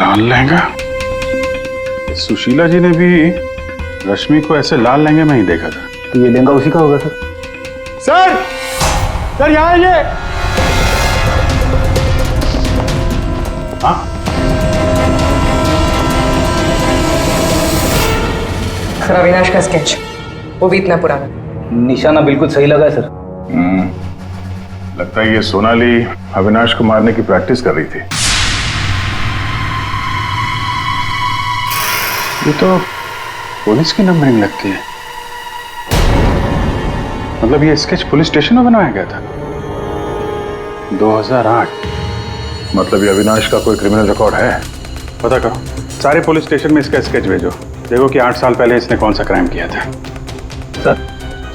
लाल लहंगा? सुशीला जी ने भी रश्मि को ऐसे लाल लहंगे में ही देखा था। तो ये लहंगा उसी का होगा सर। सर सर यहाँ आइए। हाँ, सर अविनाश का स्केच, वो भी इतना पुराना। निशाना बिल्कुल सही लगा है सर। लगता है ये सोनाली अविनाश को मारने की प्रैक्टिस कर रही थी। ये तो पुलिस की नंबरिंग लगती है। मतलब ये स्केच पुलिस स्टेशन में बनाया गया था 2008। मतलब ये अविनाश का कोई क्रिमिनल रिकॉर्ड है? पता करो, सारे पुलिस स्टेशन में इसका स्केच भेजो। देखो कि 8 साल पहले इसने कौन सा क्राइम किया था। सर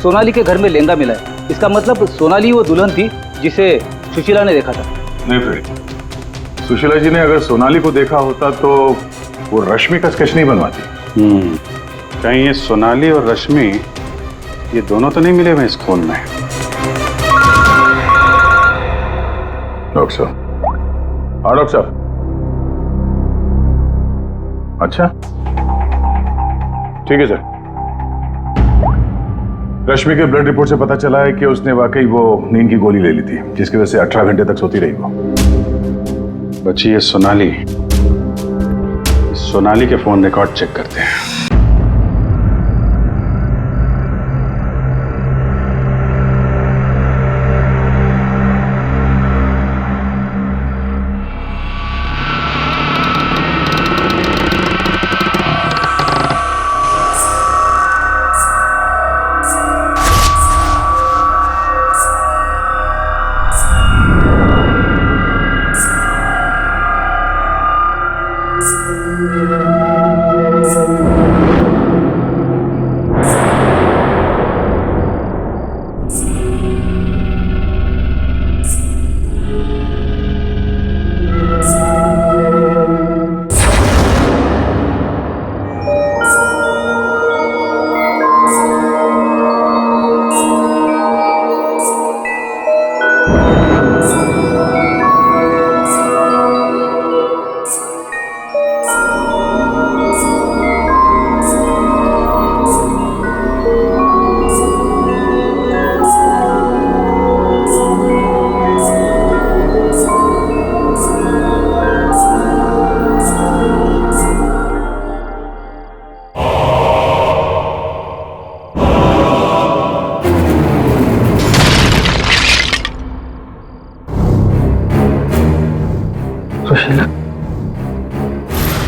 सोनाली के घर में लहंगा मिला है, इसका मतलब सोनाली वो दुल्हन थी जिसे सुशीला ने देखा था। नहीं फिर सुशीला जी ने अगर सोनाली को देखा होता तो वो रश्मि का स्केच नहीं बनवाती। कहीं ये सोनाली और रश्मि ये दोनों तो नहीं मिले हुए इस खून में? डॉक्टर साहब। हाँ डॉक्टर साहब। अच्छा ठीक है सर। रश्मि के ब्लड रिपोर्ट से पता चला है कि उसने वाकई वो नींद की गोली ले ली थी, जिसकी वजह से 18 घंटे तक सोती रही वो। बची है सोनाली। सोनाली के फोन रिकॉर्ड चेक करते हैं।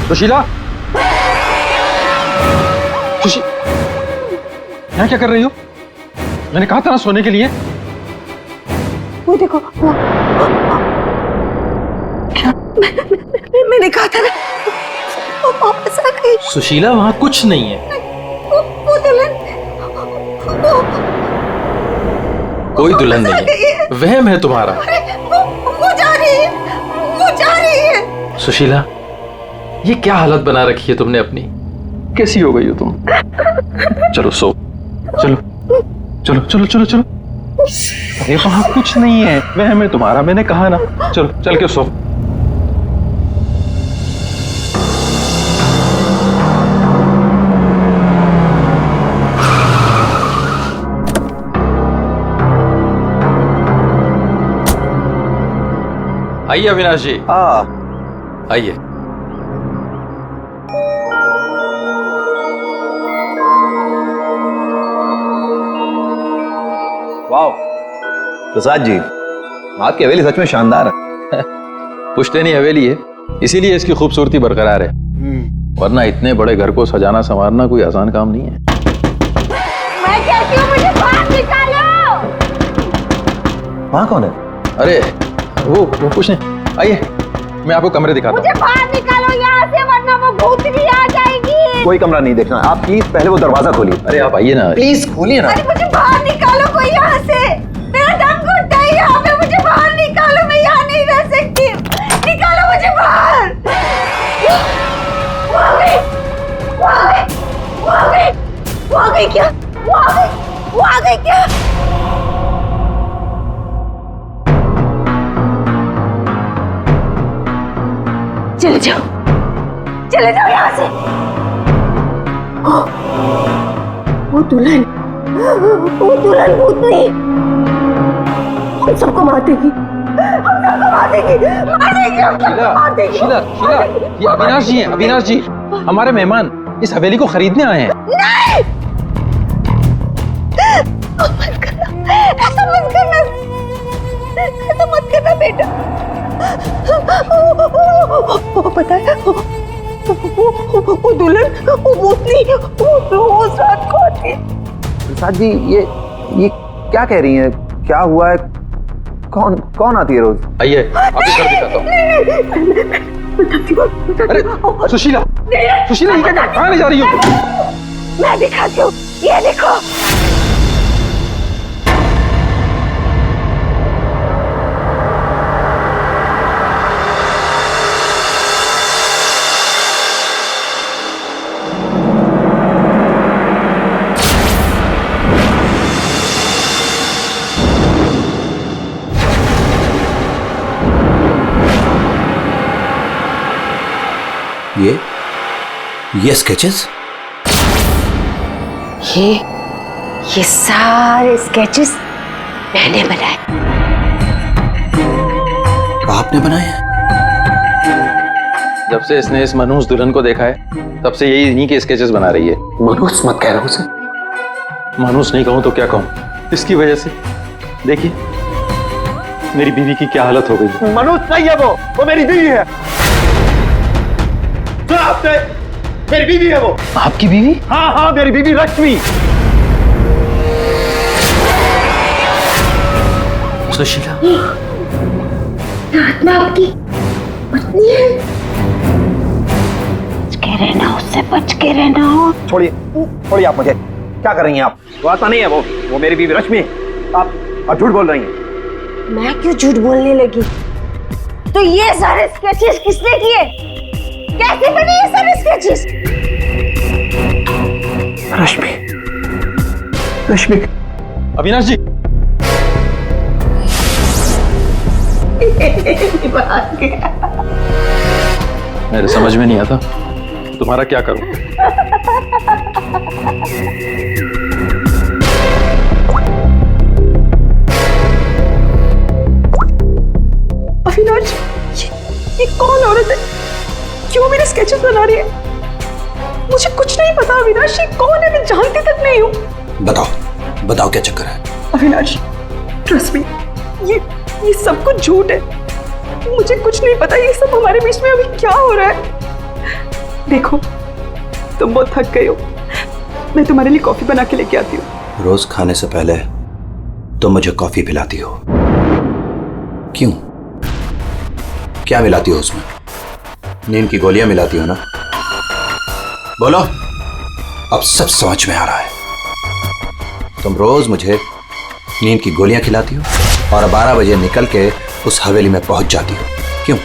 सुशीला, सुशीला, यहाँ क्या कर रही हो? मैंने कहा था ना सोने के लिए। वो देखो वो क्या मैंने कहा था ना, वो वापस आ गई। सुशीला वहां कुछ नहीं है। वो दुल्हन कोई दुल्हन नहीं है, वहम है तुम्हारा। वो जा रही है, वो जा रही है। सुशीला, ये क्या हालत बना रखी है तुमने अपनी? कैसी हो गई हो तुम? चलो सो, चलो चलो चलो चलो चलो। अरे वहां कुछ नहीं है, वहम है तुम्हारा, मैंने कहा ना। चलो चल के सो। आइए अविनाश जी, आइए। वाह प्रसाद जी, आपकी हवेली सच में शानदार है। पुश्तैनी हवेली है, इसीलिए इसकी खूबसूरती बरकरार है, वरना इतने बड़े घर को सजाना संवारना कोई आसान काम नहीं है। मैं कहती हूँ मुझे बाहर निकालो। वहाँ कौन है? अरे वो कुछ नहीं, आइए मैं आपको कमरे दिखाता मुझे बाहर निकालो यहाँ से, वरना वो भूतनी आ जाएगी। कोई कमरा नहीं देखना, आप प्लीज पहले वो दरवाजा खोलिए। हूँ। अरे आप आइए ना, प्लीज खोलिए ना। अरे मुझे बाहर निकालो कोई यहाँ से, मेरा दम घुटता है यहाँ पे। मुझे बाहर निकालो, मैं यहाँ नहीं रह सकती। निकालो मुझे बाहर। वो आ गई, वो आ गई, वो आ गई, वो आ गई क्या? वो आ गई, वो आ गई क्या? चले जाओ, चले जाओ यहाँ से। वो दुल्हन भूतनी हम सबको मार देगी, हम सबको मार देगी, हम सबको मार देगी। शीला, शीला, ये अविनाश जी हैं, अविनाश जी, हमारे मेहमान इस हवेली को खरीदने आए हैं। नहीं, मत करना, ऐसा मत करना, ऐसा मत करना बेटा। वो पता है, वो दुल्हन, वो भूतनी, वो रोज रात को आती है। प्रसाद जी, ये क्या कह रही हैं? क्या हुआ है? कौन आती है रोज? आइए, अभी कर दिखाता हूँ। अरे सुशीला, सुशीला, ये क्या कहाँ ले जा रही हो? मैं दिखाती हूँ, ये देखो। ये स्केचेस? ये सारे स्केचेस मैंने बनाए। आपने बनाए हैं? जब से इसने इस मनहूस दुल्हन को देखा है, तब से यही इन्हीं के स्केचेस बना रही है। मनहूस मत कह रहा उसे। मनहूस नहीं कहूं तो क्या कहूं, इसकी वजह से देखिए मेरी बीवी की क्या हालत हो गई। मनहूस नहीं है वो मेरी बीवी है। तो आपने, मेरी बीवी है वो। आपकी बीवी? हाँ, मेरी बीवी रश्मि। सुशीला, आत्मा आपकी पत्नी है। बच के रहना, उससे बच के रहना। छोड़िए आप मुझे। क्या कर रही हैं आप? वो आत्मा नहीं है वो मेरी बीवी रश्मि है। आप झूठ बोल रही हैं। मैं क्यों झूठ बोलने लगी? तो ये सारे स्केचेस किसने किए? कैसे बने ये सारे स्केचेस? रश्मि। अविनाश जी, मेरे समझ में नहीं आता तुम्हारा क्या करूं। अविनाश, ये कौन औरत है? क्यों मेरे स्केचेस बना रही है? मुझे कुछ नहीं पता अविनाश, ये कौन है? मैं जानती तक नहीं हूँ। बताओ क्या चक्कर है? अविनाश, ट्रस्ट मी, ये सब कुछ झूठ है। मुझे कुछ नहीं पता ये सब हमारे बीच में अभी क्या हो रहा है। देखो, तुम बहुत थक गए हो, मैं तुम्हारे लिए कॉफी बना के लेके आती हूँ। रोज खाने से पहले तुम मुझे कॉफी पिलाती हो, क्यों? क्या मिलाती हो उसमें? नींद की गोलियां मिलाती हो ना? बोलो, अब सब समझ में आ रहा है। तुम रोज मुझे नींद की गोलियां खिलाती हो और 12 बजे निकल के उस हवेली में पहुंच जाती हो, क्यों?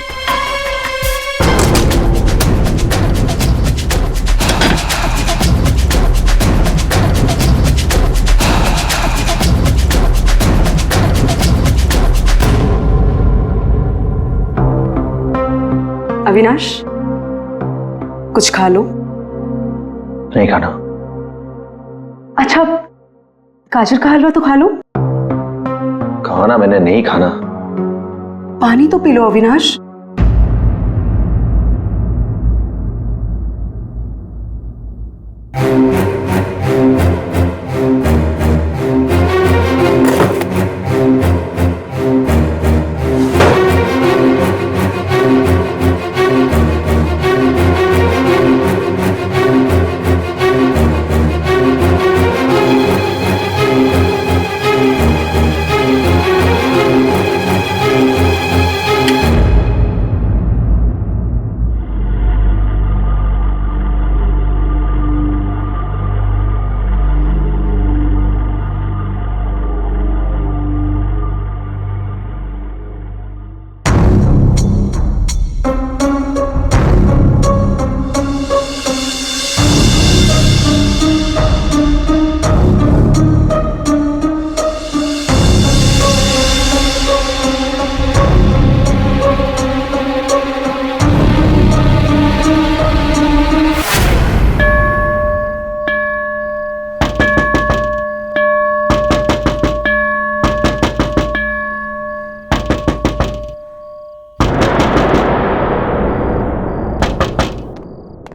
अविनाश, कुछ खा लो। नहीं खाना। अच्छा, गाजर का हलवा तो खा लो। खाना मैंने नहीं खाना। पानी तो पी लो अविनाश।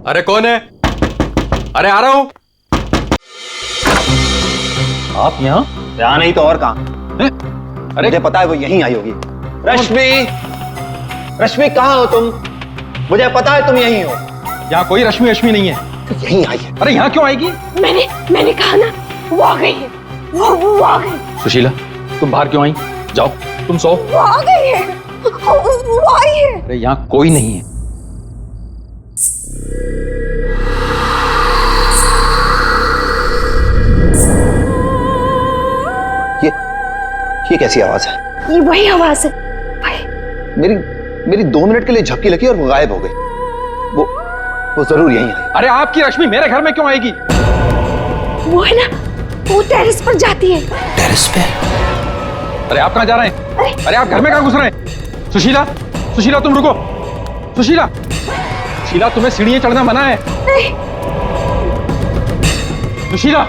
अरे कौन है? अरे आ रहा हूं। आप यहाँ? यहाँ नहीं तो और कहाँ? अरे मुझे पता है वो यहीं आई होगी। रश्मि, रश्मि कहाँ हो तुम? मुझे पता है तुम यहीं हो। यहाँ कोई रश्मि रश्मि नहीं है। यहीं आई है। अरे यहाँ क्यों आएगी? मैंने कहा ना, वो आ गई है। वो आ गई। सुशीला, तुम बाहर क्यों आई? जाओ, तुम सो। वो आ गई है। वो आई है। अरे यहाँ कोई नहीं है। ये कैसी आवाज है? ये वही आवाज है। वही। मेरी 2 मिनट के लिए झपकी लगी और वो गायब हो गई। वो जरूर यहीं आई। अरे आपकी रश्मि मेरे घर में क्यों आएगी? वो है ना, वो टेरेस पर जाती है। टेरेस पे? अरे आप कहाँ जा रहे हैं? अरे आप घर में कहाँ घुस रहे हैं? सुशीला, सुशीला तुम रुको। सुशीला, सुशीला तुम्हें सीढ़ियां चढ़ना मना है। नहीं। सुशीला।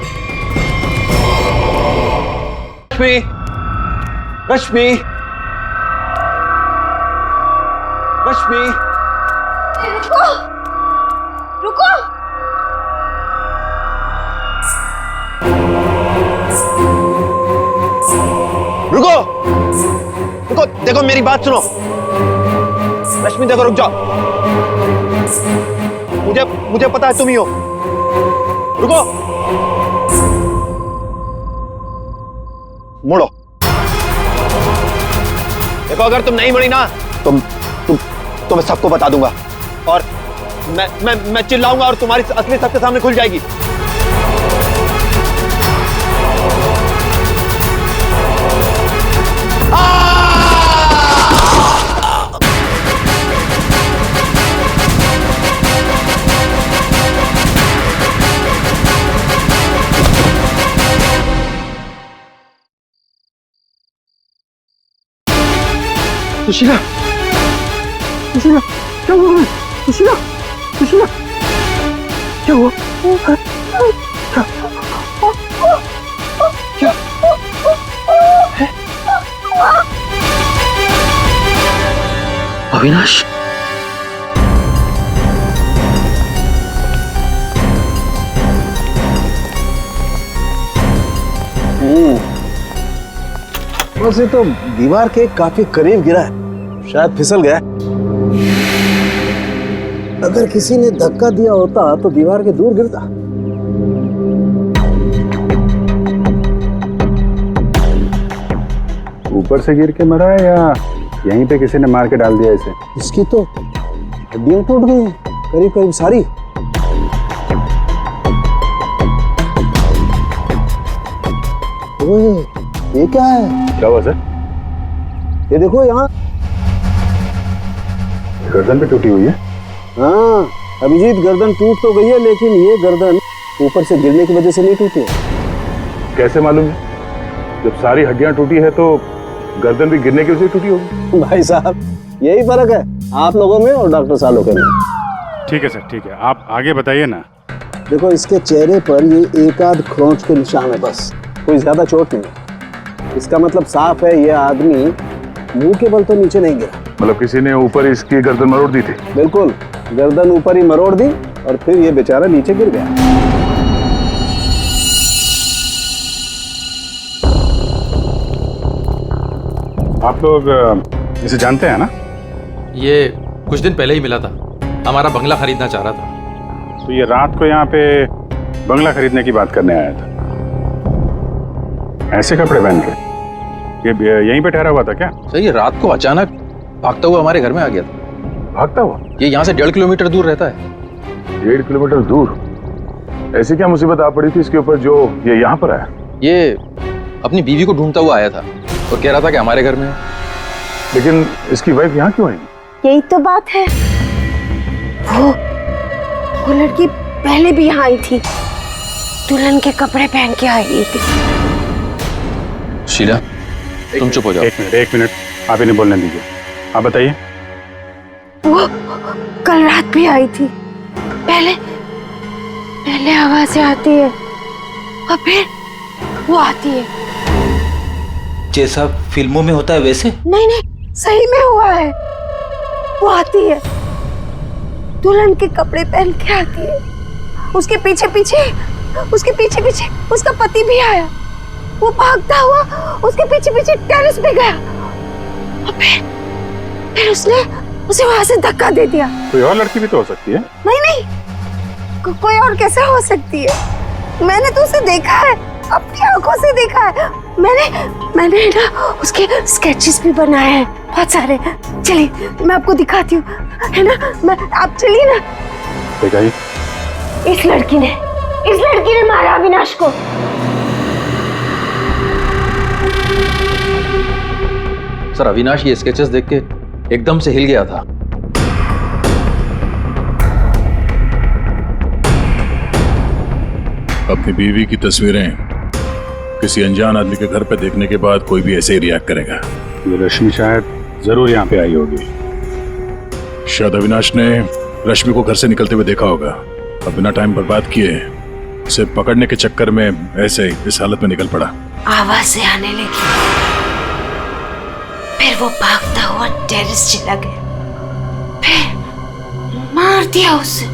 रश्मि, रश्मि, रश्मि, रुको, रुको। रुको, रुको, देखो मेरी बात सुनो। रश्मि देखो, रुक जाओ। मुझे पता है तुम ही हो। रुको, मुड़ो। देखो अगर तुम नहीं मुड़ी ना तो मैं सबको बता दूंगा और मैं चिल्लाऊंगा और तुम्हारी असली सबके सामने खुल जाएगी। सुशीला, सुशीला, क्या हुआ? सुशीला, सुशीला, क्या हुआ? क्या? अविनाश, वैसे तो दीवार के काफी करीब गिरा है, शायद फिसल गया। अगर किसी ने धक्का दिया होता तो दीवार के दूर गिरता। ऊपर से गिर के मरा है या यहीं पे किसी ने मार के डाल दिया इसे? इसकी तो हड्डियां टूट गई हैं, करीब करीब सारी। ओए, ये क्या है? क्या हुआ सर? ये देखो यहाँ। गर्दन पे टूटी हुई है। हाँ, अभिजीत गर्दन टूट तो गई है, लेकिन ये गर्दन ऊपर से गिरने की वजह से नहीं टूटी है। कैसे मालूम है? जब सारी हड्डियां टूटी है तो गर्दन भी गिरने की वजह से टूटी होगी। भाई साहब, यही फर्क है आप लोगों में और डॉक्टर सालोके में। ठीक है सर, ठीक है, आप आगे बताइए ना। देखो, इसके चेहरे पर ये एक आध खरोंच के निशान है, बस कोई ज्यादा चोट नहीं है। इसका मतलब साफ है, ये आदमी मुंह के बल तो नीचे नहीं गिरा। मतलब किसी ने ऊपर इसकी गर्दन मरोड़ दी थी? बिल्कुल, गर्दन ऊपर ही मरोड़ दी और फिर ये बेचारा नीचे गिर गया। आप लोग इसे जानते हैं ना? ये कुछ दिन पहले ही मिला था, हमारा बंगला खरीदना चाह रहा था। तो ये रात को यहाँ पे बंगला खरीदने की बात करने आया था। ऐसे कपड़े पहन के ये यहीं पे ठहरा हुआ था क्या? सर ये रात को अचानक भागता हुआ हमारे घर में आ गया था। भागता हुआ? ये यहाँ से 1.5 किलोमीटर दूर रहता है। 1.5 किलोमीटर दूर? ऐसी क्या मुसीबत आ पड़ी थी इसके ऊपर जो ये यहाँ पर आया? ये अपनी बीवी को ढूंढता हुआ आया था और कह रहा था कि हमारे घर में है। लेकिन इसकी वाइफ यहाँ क्यों आई? यही तो बात है। वो लड़की पहले भी यहाँ आई थी, दुल्हन के कपड़े पहन के आई थी। शीला, तुम चुप हो जाओ। एक मिनट, आप इन्हें बोलने दीजिए। आप बताइए। वो कल रात भी आई थी। पहले आवाजें आती है और फिर वो आती है। जैसा फिल्मों में होता है वैसे? नहीं, सही में हुआ है। वो आती है, दुल्हन के कपड़े पहन के आती है। उसके पीछे पीछे उसका पति भी आया। वो भागता हुआ उसके पीछे पीछे टेरेस पे गया और फिर उसने उसे वहां से धक्का दे दिया। कोई और लड़की भी तो हो सकती है। नहीं, कोई और कैसे हो सकती है? मैंने तो उसे देखा है, अपनी आंखों से देखा है। मैंने ना उसके स्केचेस भी बनाए हैं बहुत सारे। चलिए मैं आपको दिखाती हूँ, है ना? आप चलिए ना। दिखाइए। इस लड़की ने मारा अविनाश को। सर अविनाश ये स्केचेस देख के एकदम से हिल गया था। अपनी बीवी की तस्वीरें किसी अनजान आदमी के घर पे देखने के बाद कोई भी ऐसे ही रिएक्ट करेगा। ये रश्मि शायद जरूर यहाँ पे आई होगी। शायद अविनाश ने रश्मि को घर से निकलते हुए देखा होगा और बिना टाइम बर्बाद किए उसे पकड़ने के चक्कर में ऐसे इस हालत में निकल पड़ा। आवाजें आने लगी, फिर वो भागता हुआ टेरेस चला गया, फिर मार दिया उसे।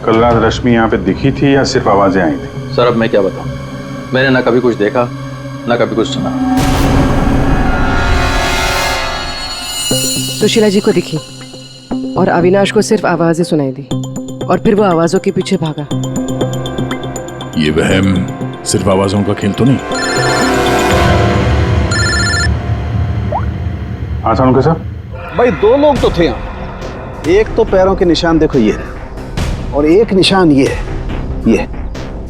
कल रात रश्मि यहाँ पे दिखी थी या सिर्फ आवाजें आई थी? सर अब मैं क्या बताऊं, मैंने ना कभी कुछ देखा ना कभी कुछ सुना। सुशीला जी को दिखी और अविनाश को सिर्फ आवाजें सुनाई दी और फिर वो आवाजों के पीछे भागा। ये वहम सिर्फ आवाजों का खेल तो नहीं? हाँ सानू साहब। भाई 2 लोग तो थे यहाँ। एक तो पैरों के निशान देखो ये है, और एक निशान ये है, ये।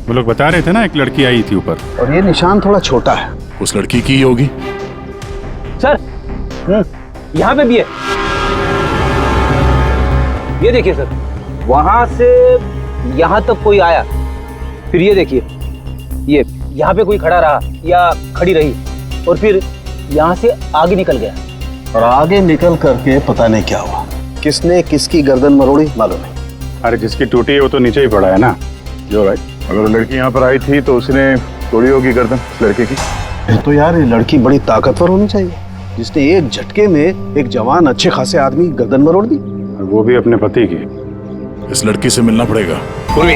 वो लोग बता रहे थे ना एक लड़की आई थी ऊपर, और ये निशान थोड़ा छोटा है। उस लड़की की ही होगी। सर यहाँ पे भी है। ये देखिए सर, वहां से यहाँ तक कोई आया, फिर ये देखिए, ये यहाँ पे कोई खड़ा रहा या खड़ी रही और फिर यहाँ से आगे निकल गया। और आगे निकल करके पता नहीं क्या हुआ, किसने किसकी गर्दन मरोड़ी मालूम नहीं। अरे जिसकी टूटी है वो तो नीचे ही पड़ा है ना। जो राइट, अगर वो लड़की यहाँ पर आई थी तो उसने तोड़ी होगी गर्दन लड़के की। तो यार ये लड़की बड़ी ताकतवर होनी चाहिए जिसने एक झटके में एक जवान अच्छे खासे आदमी गर्दन मरोड़ दी। वो भी अपने पति की। इस लड़की से मिलना पड़ेगा। पूर्वी,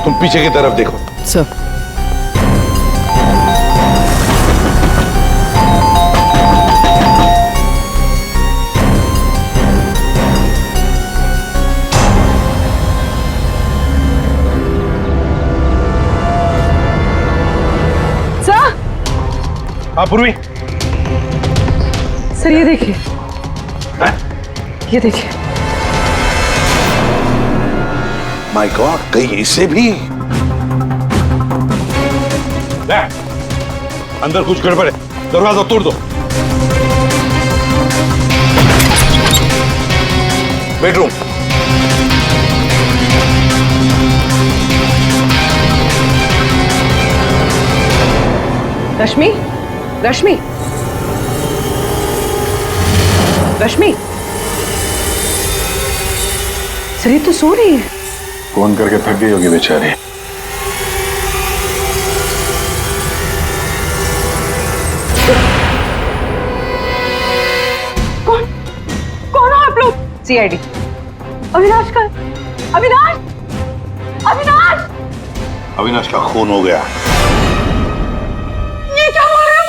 तुम पीछे की तरफ देखो। सर हाँ पूर्वी। सर ये देखिए, ये देखिए। माय गॉड, कहीं इसे भी। अंदर कुछ गड़बड़ है, दरवाजा तोड़ दो। बेडरूम। रश्मि, रश्मि, रश्मि। सर ये तो सो रही है। फोन करके थक गई होगी बेचारी। कौन हो आप लोग? सीआईडी। अविनाश का, अविनाश, अविनाश! अविनाश का खून हो गया। ये क्या बोल रहे हो?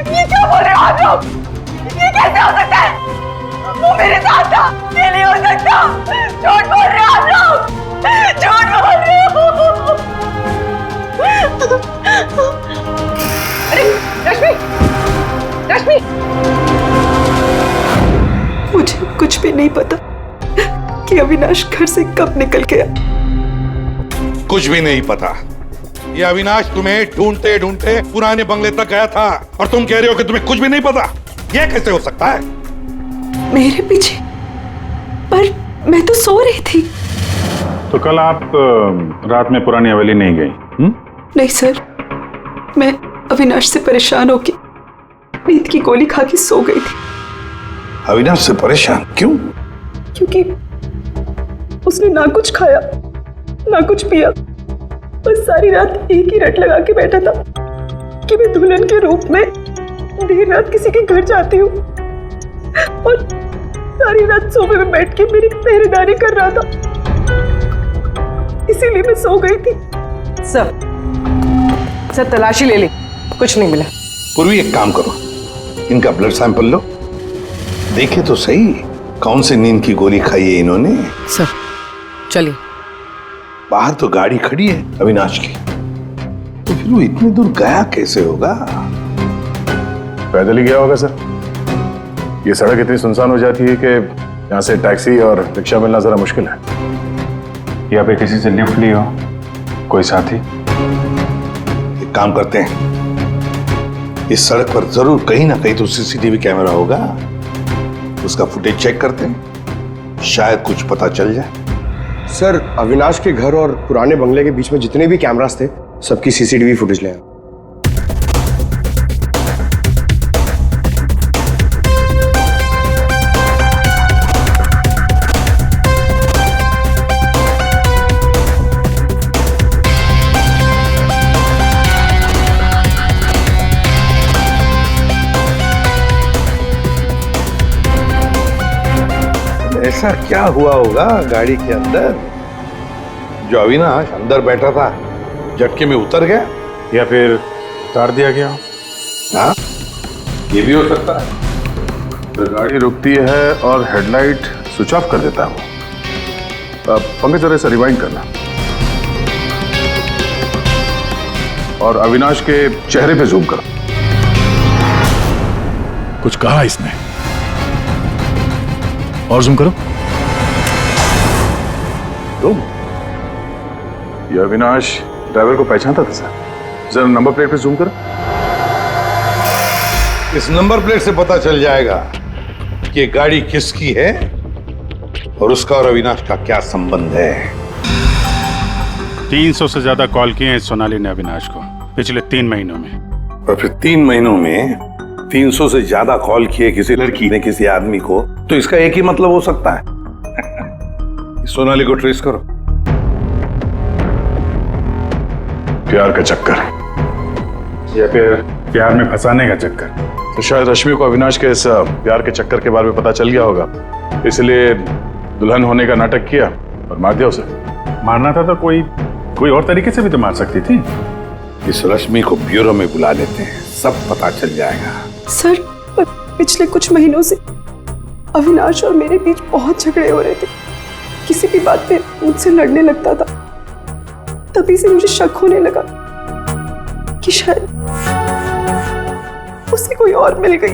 ये क्या बोल रहे हो आप लोग? ये कैसे हो सकता है? वो मेरे साथ था, ये नहीं हो सकता। झूठ बोल रहे हो आप लोग, झूठ बोल रहे हो। अरे रश्मि, रश्मि। मुझे कुछ भी नहीं पता कि अविनाश घर से कब निकल गया। कुछ भी नहीं पता। ये अविनाश तुम्हें ढूंढते ढूंढते पुराने बंगले तक गया था और तुम कह रहे हो कि तुम्हें कुछ भी नहीं पता। यह कैसे हो सकता है? मेरे पीछे? पर मैं तो सो रही थी। तो कल आप रात में पुरानी हवेली नहीं गई? नहीं सर, मैं अविनाश से परेशान होके नींद की गोली खा के सो गई थी। अविनाश से परेशान क्यों? क्योंकि उसने ना कुछ खाया ना कुछ पिया, बस सारी रात एक ही रट लगा के बैठा था कि मैं दुल्हन के रूप में देर रात किसी के घर जाती हूँ और सारी रात सोफे में बैठ के मेरी पहरेदारी कर रहा था, इसीलिए मैं सो गई थी। सर तलाशी ले ली, कुछ नहीं मिला। पूर्वी एक काम करो, इनका ब्लड सैंपल लो, देखे तो सही कौन से नींद की गोली खाई है इन्होंने। सर चलिए। बाहर तो गाड़ी खड़ी है अविनाश की, तो फिर वो इतनी दूर गया कैसे होगा? पैदल ही गया होगा सर। ये सड़क इतनी सुनसान हो जाती है कि यहाँ से टैक्सी और रिक्शा मिलना जरा मुश्किल है। या फिर किसी से लिफ्ट ली हो, कोई साथी। एक काम करते हैं, इस सड़क पर जरूर कहीं ना कहीं तो सीसीटीवी कैमरा होगा, उसका फुटेज चेक करते हैं, शायद कुछ पता चल जाए। सर अविनाश के घर और पुराने बंगले के बीच में जितने भी कैमरास थे सबकी सीसीटीवी फुटेज ले आए। ऐसा क्या हुआ होगा गाड़ी के अंदर जो अविनाश अंदर बैठा था झटके में उतर गया, या फिर उतार दिया गया। हाँ ये भी हो सकता है। तो गाड़ी रुकती है और हेडलाइट स्विच ऑफ कर देता है वो। पंकज जरा से रिवाइंड करना और अविनाश के चेहरे पे जूम करो। कुछ कहा इसने? और जूम करो। तुम ये अविनाश ड्राइवर को पहचानता था सर। जरा नंबर प्लेट पे जूम करो। इस नंबर प्लेट से पता चल जाएगा कि गाड़ी किसकी है और उसका और अविनाश का क्या संबंध है। 300 से ज्यादा कॉल किए हैं सोनाली ने अविनाश को पिछले 3 महीनों में। और फिर 3 महीनों में 300 से ज्यादा कॉल किए किसी लड़की ने किसी आदमी को, तो इसका एक ही मतलब हो सकता है सोनाली को ट्रेस करो। प्यार का चक्कर या फिर प्यार में फंसाने का चक्कर। तो शायद रश्मि को अविनाश के इस प्यार के चक्कर के बारे में पता चल गया होगा, इसलिए दुल्हन होने का नाटक किया और मार दिया उसे। मारना था तो कोई और तरीके से भी तो मार सकती थी। इस रश्मि को ब्यूरो में बुला लेते हैं, सब पता चल जाएगा। सर पिछले कुछ महीनों से अविनाश और मेरे बीच बहुत झगड़े हो रहे थे। किसी भी बात पे मुझसे लड़ने लगता था। तभी से मुझे शक होने लगा कि शायद उसे कोई और मिल गई।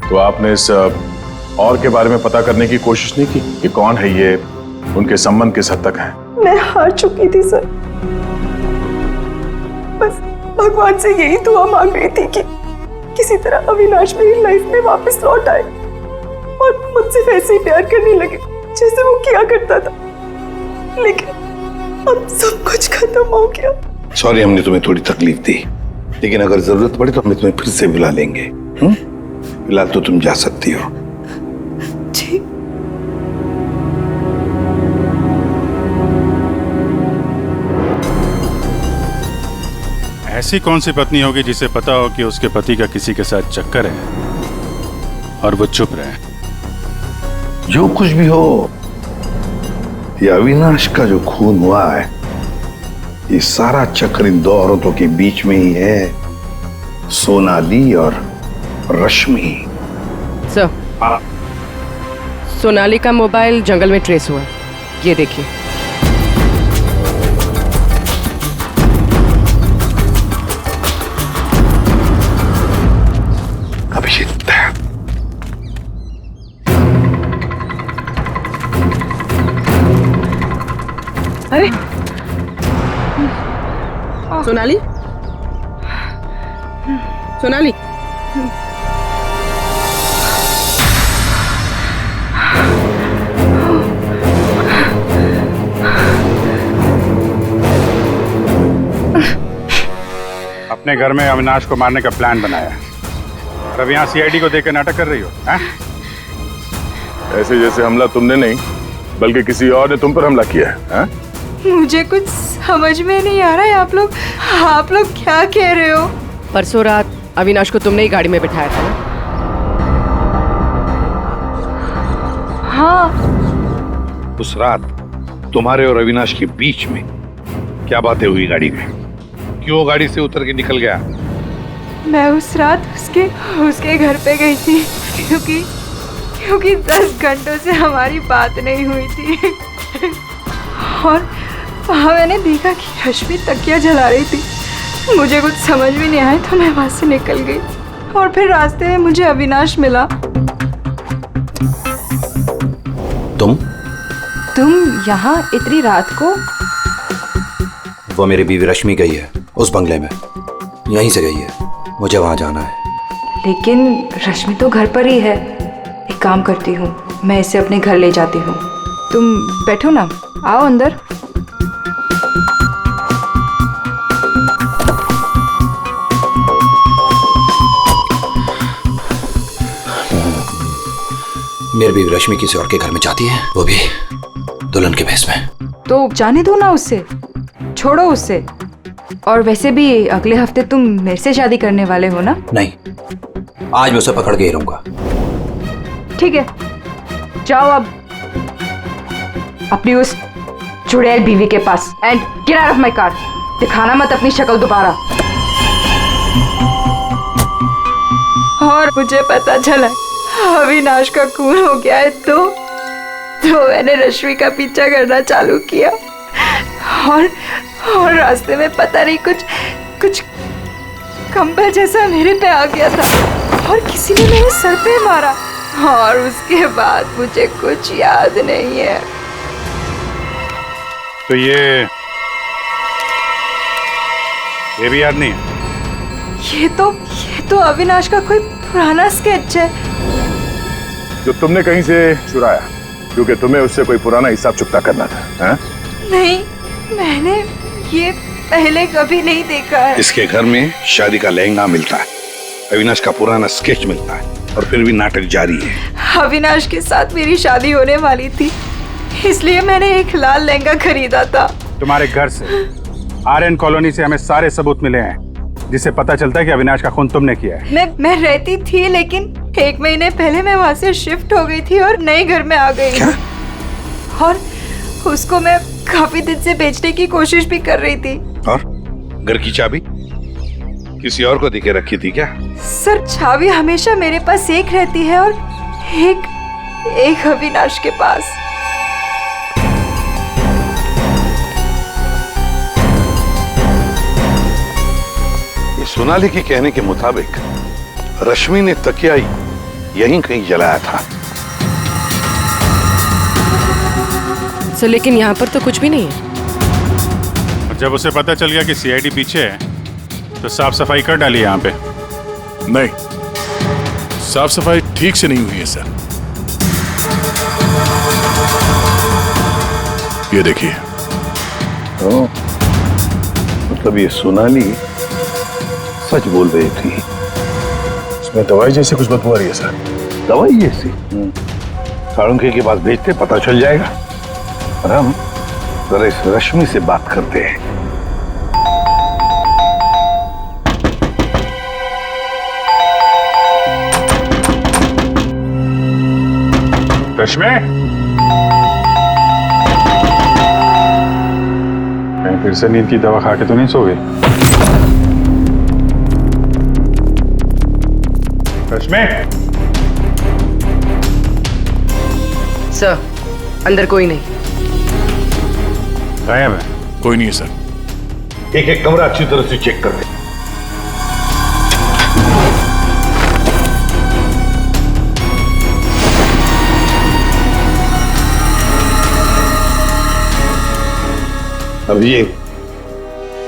तो आपने इस और के बारे में पता करने की कोशिश नहीं की कि कौन है ये, उनके संबंध किस हद तक है? मैं हार चुकी थी सर। बस भगवान से यही दुआ मांग रही थी कि किसी तरह अविनाश मेरी लाइफ में वापस लौट आए और मुझसे वैसे ही प्यार करने लगे जैसे वो किया करता था। लेकिन अब सब कुछ खत्म हो गया। सॉरी हमने तुम्हें थोड़ी तकलीफ दी, लेकिन अगर जरूरत पड़े तो हम तुम्हें फिर से बुला लेंगे। फिलहाल तो तुम जा सकती हो। जी। ऐसी कौन सी पत्नी होगी जिसे पता हो कि उसके पति का किसी के साथ चक्कर है और वो चुप रहे? जो कुछ भी हो, ये अविनाश का जो खून हुआ है, ये सारा चक्र इन 2 औरतों के बीच में ही है, सोनाली और रश्मि। सर सोनाली का मोबाइल जंगल में ट्रेस हुआ, ये देखिए। अभिजीत अरे सोनाली, सोनाली, अपने घर में अविनाश को मारने का प्लान बनाया और अब यहाँ सीआईडी को देकर नाटक कर रही हो? ऐसे जैसे हमला तुमने नहीं बल्कि किसी और ने तुम पर हमला किया है। मुझे कुछ समझ में नहीं आ रहा है। आप लोग क्या कह रहे हो? परसों रात अविनाश को तुमने ही गाड़ी में बिठाया था ना? हाँ। उस रात तुम्हारे और अविनाश के बीच में क्या बातें हुई गाड़ी में? क्यों गाड़ी से उतर के निकल गया? मैं उस रात उसके घर पे गई थी क्योंकि 10 घंटों से हमारी बात नहीं हुई थी और वहाँ मैंने देखा कि रश्मि तकिया जला रही थी। मुझे कुछ समझ में नहीं आया तो मैं वहाँ से निकल गई और फिर रास्ते में मुझे अविनाश मिला। तुम यहाँ इतनी रात को? वो मेरी बीवी रश्मि गई है उस बंगले में, यहीं से गई है, मुझे वहां जाना है। लेकिन रश्मि तो घर पर ही है। एक काम करती हूँ, मैं इसे अपने घर ले जाती हूँ। तुम बैठो ना, आओ अंदर। मेरी बीवी रश्मि किसी और के घर में जाती है, वो भी दुल्हन के भेष में। तो जाने दो ना उससे, छोड़ो उससे। और वैसे भी अगले हफ्ते तुम मेरे से शादी करने वाले हो ना? नहीं, आज मैं उसे पकड़ के ही रहूंगा। ठीक है, जाओ अब अपनी उस चुड़ैल बीवी के पास and get out of my car. दिखाना मत अपनी शक्ल दोबारा। और मुझे पता चला अविनाश का खून हो गया है तो मैंने रश्मि का पीछा करना चालू किया और रास्ते में पता नहीं कुछ कंबल जैसा मेरे पे आ गया था और किसी ने मेरे सर पे मारा और उसके बाद मुझे कुछ याद नहीं है। तो ये भी याद नहीं है? ये तो अविनाश का कोई पुराना स्केच है जो तुमने कहीं से चुराया, क्योंकि तुम्हें उससे कोई पुराना हिसाब चुकता करना था, हैं? नहीं, मैंने ये पहले कभी नहीं देखा है। इसके घर में शादी का लहंगा मिलता है, अविनाश का पुराना स्केच मिलता है और फिर भी नाटक जारी है। अविनाश के साथ मेरी शादी होने वाली थी, इसलिए मैंने एक लाल लहंगा खरीदा था। तुम्हारे घर से आर्यन कॉलोनी से हमें सारे सबूत मिले हैं जिससे पता चलता है कि अविनाश का खून तुमने किया है। मैं रहती थी, लेकिन 1 महीने पहले मैं वहाँ से शिफ्ट हो गई थी और नए घर में आ गई। और उसको मैं काफी दिन से बेचने की कोशिश भी कर रही थी। और घर की चाबी किसी और को देके रखी थी क्या? सर, चाबी हमेशा मेरे पास एक रहती है और एक अविनाश के पास। सोनाली के कहने के मुताबिक रश्मि ने तकिया यहीं कहीं जलाया था। सर, लेकिन यहाँ पर तो कुछ भी नहीं है। और जब उसे पता चल गया कि सीआईडी पीछे है तो साफ सफाई कर डाली यहाँ पे। नहीं, साफ सफाई ठीक से नहीं हुई है सर। ये देखिए। मतलब ये सोनाली सच बोल रही थी। इसमें दवाई जैसी कुछ बदबू आ रही है सर। दवाई जैसी? साळुंखे के पास भेजते, पता चल जाएगा। और हम जरा इस रश्मि से बात करते हैं। रश्मि, कहीं फिर से नींद की दवा खा के तो नहीं सो गई? रश्मि! सर, अंदर कोई नहीं। गायब है? कोई नहीं है सर। एक कमरा अच्छी तरह से चेक कर ले। अब ये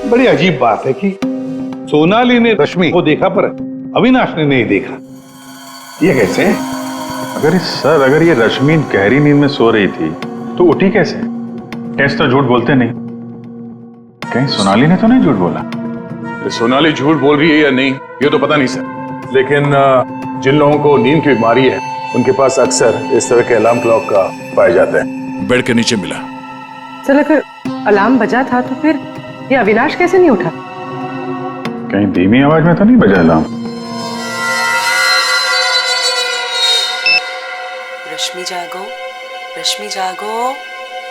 बड़ी अजीब बात है कि सोनाली ने रश्मि को देखा पर अविनाश ने नहीं देखा। ये कैसे? अगर ये रश्मि गहरी नींद में सो रही थी तो उठी कैसे? टेस्ट तो झूठ बोलते नहीं। कहीं सोनाली ने तो नहीं झूठ बोला? सोनाली झूठ बोल रही है या नहीं ये तो पता नहीं सर, लेकिन जिन लोगों को नींद की बीमारी है उनके पास अक्सर इस तरह के अलार्म क्लॉक का पाए जाते हैं। बेड के नीचे मिला। सर, अगर अलार्म बजा था तो फिर ये अविनाश कैसे नहीं उठा? कहीं धीमी आवाज में तो नहीं बजा अलार्म? रश्मि जागो, रश्मि जागो,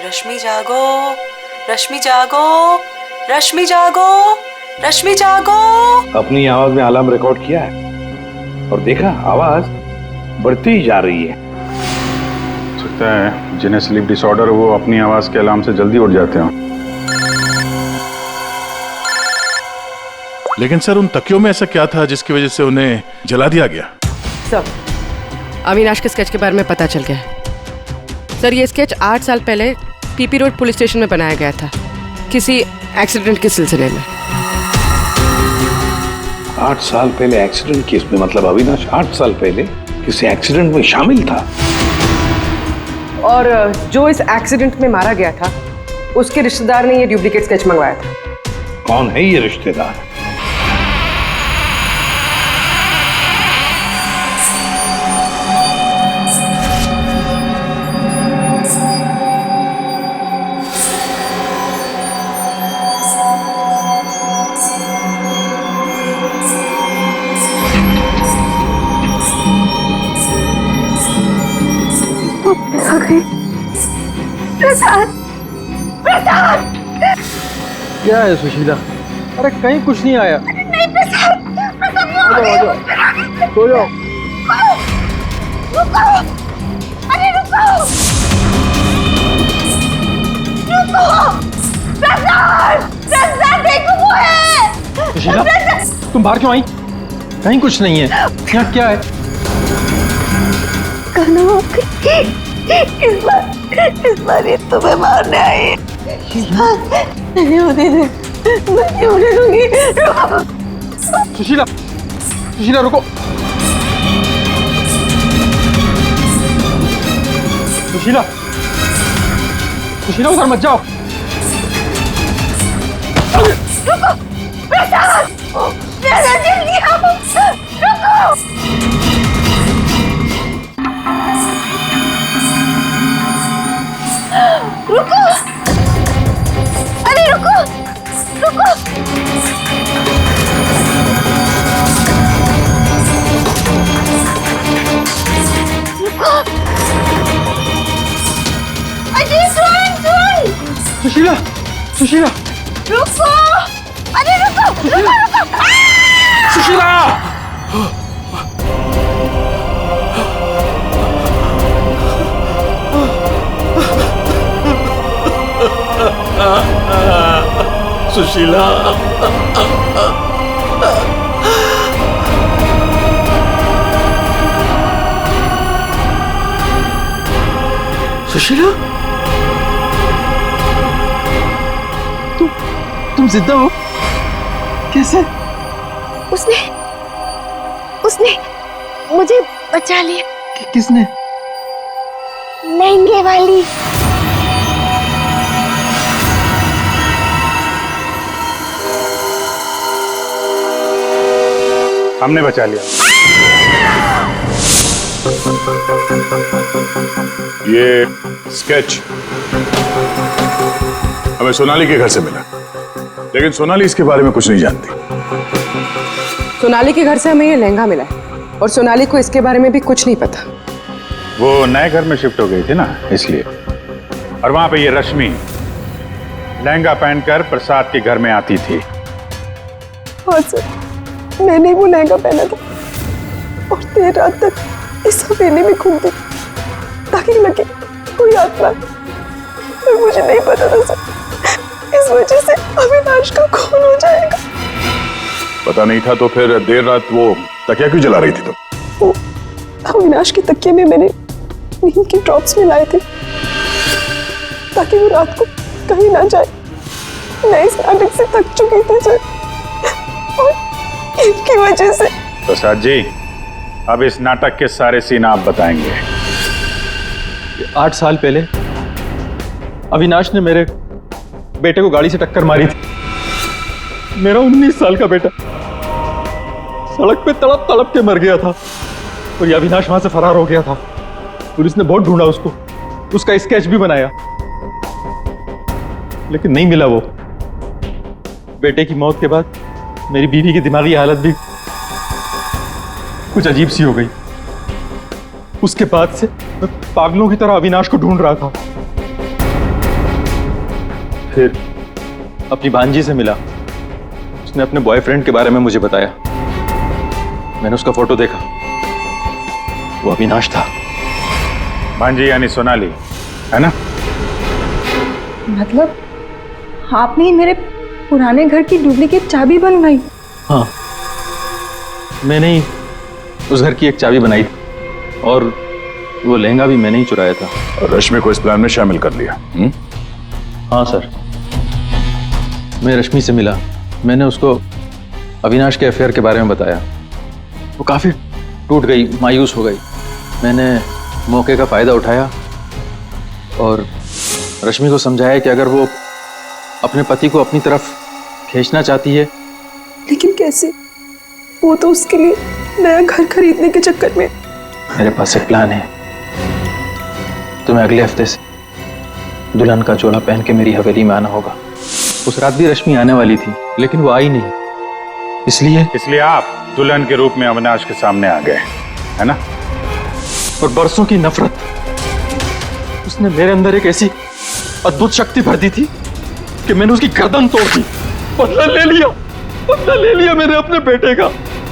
रश्मि जागो, रश्मि जागो, रश्मि जागो, रश्मि जागो। अपनी आवाज में अलार्म रिकॉर्ड किया है और देखा आवाज बढ़ती ही जा रही है। सकता है जिन्हें स्लीप डिसऑर्डर वो अपनी आवाज के अलार्म से जल्दी उठ जाते हो। लेकिन सर उन तकियों में ऐसा क्या था जिसकी वजह से उन्हें जला दिया गया? सर, अविनाश के स्केच के बारे में पता चल गया है। सर, ये स्केच 8 साल पहले पीपी रोड पुलिस स्टेशन में बनाया गया था किसी एक्सीडेंट के सिलसिले में। 8 साल पहले एक्सीडेंट केस में, मतलब अविनाश 8 साल पहले किसी एक्सीडेंट में शामिल था। और जो इस एक्सीडेंट में मारा गया था उसके रिश्तेदार ने ये डुप्लीकेट स्केच मंगवाया था। कौन है ये रिश्तेदार? प्रसाद, प्रसाद। क्या है सुशीला? अरे कहीं कुछ नहीं आया। नहीं प्रसाद, प्रसाद आ जाओ, सो जाओ। रुको, अरे रुको, रुको, प्रसाद, प्रसाद देखो वो है। सुशीला, तुम बाहर क्यों आई? कहीं कुछ नहीं है। यहाँ क्या है? इस बार ये तुम्हें मारने आई है। नहीं होने दे, नहीं होने दूंगी। रुको। सुशीला, सुशीला रुको। सुशीला, सुशीला उधर मत जाओ। रुको, प्रसाद, प्रसाद जल्दी आओ। रुको। रुको, अरे रुको, रुको। रुको, अजय सुन, सुन। सुशीला, सुशीला, रुको, अरे रुको, रुको, रुको। सुशीला! सुशीला, सुशीला, तुम जिंदा हो? कैसे? उसने मुझे बचा लिया। किसने? लहंगे वाली। हमने बचा लिया। ये स्केच हमें सोनाली के घर से मिला, लेकिन सोनाली इसके बारे में कुछ नहीं जानती। सोनाली के घर से हमें ये लहंगा मिला है और सोनाली को इसके बारे में भी कुछ नहीं पता। वो नए घर में शिफ्ट हो गई थी ना, इसलिए। और वहां पे ये रश्मि लहंगा पहनकर प्रसाद के घर में आती थी। हाँ सर, मैंने वो लहंगा पहना था और देर रात तक इस हवेली में घूमती ताकि लगे कोई आत्मा, पर मुझे नहीं पता था सर, इस वजह से अविनाश का खून हो जाएगा। पता नहीं था तो फिर देर रात वो तकिया क्यों जला रही थी तुम? वो अविनाश के तकिए में मैंने नींद की ड्रॉप्स मिलाए थे ताकि वो रात को कहीं ना जाए। मैं इस नाटक से थक चुकी थी सर, और इनकी वजह से। प्रसाद जी, अब इस नाटक के सारे सीन आप बताएंगे। 8 साल पहले अविनाश ने मेरे बेटे को गाड़ी से टक्कर मारी थी। मेरा 19 साल का बेटा सड़क पे तड़प तड़प के मर गया था और ये अविनाश वहां से फरार हो गया था। पुलिस ने बहुत ढूंढा उसको, उसका स्केच भी बनाया, लेकिन नहीं मिला वो। बेटे की मौत के बाद मेरी बीवी की दिमागी हालत भी कुछ अजीब सी हो गई। उसके बाद से मैं पागलों की तरह अविनाश को ढूंढ रहा था। फिर अपनी भांजी से मिला, उसने अपने बॉयफ्रेंड के बारे में मुझे बताया। मैंने उसका फोटो देखा, वो अविनाश था। भांजी यानी सोनाली, है ना? मतलब आपने ही मेरे पुराने घर की डुप्लीकेट चाबी बनवाई? हाँ, मैंने ही उस घर की एक चाबी बनाई थी और वो लहंगा भी मैंने ही चुराया था। और रश्मि को इस प्लान में शामिल कर लिया? हाँ सर, मैं रश्मि से मिला, मैंने उसको अविनाश के अफेयर के बारे में बताया। वो काफ़ी टूट गई, मायूस हो गई। मैंने मौके का फ़ायदा उठाया और रश्मि को समझाया कि अगर वो अपने पति को अपनी तरफ खींचना चाहती है। लेकिन कैसे? वो तो उसके लिए नया घर खरीदने के चक्कर में। मेरे पास एक प्लान है। तुम्हें अगले हफ्ते से दुल्हन का चोला पहन के मेरी हवेली में आना होगा। उस रात भी रश्मि आने वाली थी, लेकिन वो आई नहीं। इसलिए आप दुल्हन के रूप में अविनाश के सामने आ गए, है ना? और बरसों की नफरत, उसने मेरे अंदर एक ऐसी अद्भुत शक्ति भर दी थी कि मैंने उसकी गर्दन तोड़ दी। बदला ले लिया मैंने अपने बेटे का।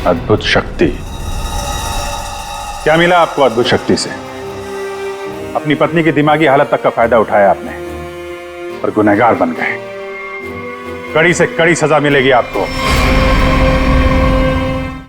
अद्भुत शक्ति? क्या मिला आपको अद्भुत शक्ति से? अपनी पत्नी की दिमागी हालत तक का फायदा उठाया आपने और गुनहगार बन गए। कड़ी से कड़ी सजा मिलेगी आपको।